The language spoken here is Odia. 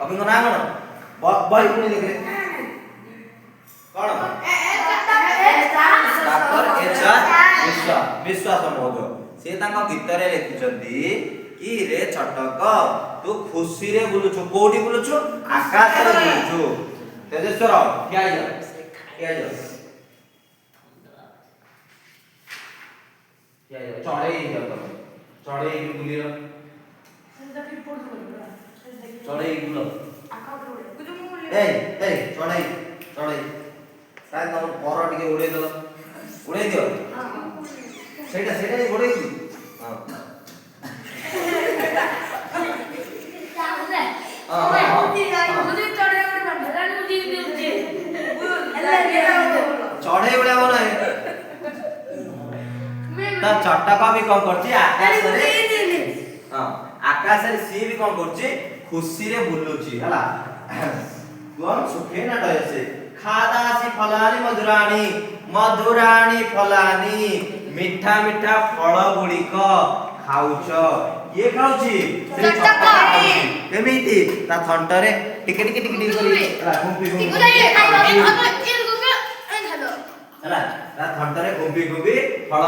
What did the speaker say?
କବିଙ୍କ ନାଁ କଣ? ବହି ପୁଣି ଦେଖିଲେ କଣ? ଡାକ୍ତର ଏଚ.ଆର. ବିଶ୍ୱାସ ମହୋଦୟ। ସେ ତାଙ୍କ ଗୀତରେ ଲେଖିଛନ୍ତି କି ରେ ଛଟକ ତୁ ଖୁସିରେ ବୁଲୁଛୁ। କୋଉଠି ବୁଲୁଛୁ? ଆକାଶରେ ବୁଲୁଛୁ। ତେଜେଶ୍ୱର ଠିଆ ହେଇଯାଅ, ଠିଆ ହେଇଯାଅ, ଠିଆ ହେଇଯାଅ, ଚଢେଇ ହେଇଯାଅ ତମେ, ଚଢେଇ ହେଇକି ବୁଲିଲ, ଚଢେଇ ବୁଲ, ଏଇ ଏଇ ଚଢେଇ ଚଢେଇ ତାହେଲେ ତମ ପର ଟିକେ ଉଡେଇ ଦେଲ, ଉଡେଇ ଦିଅ, ସେଇଟା ସେଇଟା ଉଡେଇ ଦିଅ। ଚଢେଇ ଭଳିଆ ବନା ତା ଚଟକ ବି କଣ କରୁଛି ଆକାଶରେ, ଆକାଶରେ ସିଏ ବି କଣ କରୁଛି ଖୁସିରେ ବୁଲୁଛି ହେଲା। କଣ ସୁଖେ ନା ଡୟସେ ଖାଦାସି ଫଲାନି ମଧୁରାଣୀ, ମଧୁରାଣୀ ଫଲାନି ମିଠା ମିଠା ଫଳ ଗୁଡିକ ଖାଉଛ। କିଏ ଖାଉଛି? ସେ ଚଟକ ଖାଉଛି। କେମିତି? ତା ଥଣ୍ଟରେ ଟିକେ ଟିକେ ଟିକେ ଟିକେ କରି ହେଲା ଗୁମ୍ପି ଗୁମ୍ପି ହେଲା ତା ଥଣ୍ଟରେ ଗୁମ୍ପି ଗୁମ୍ପି ଫଳ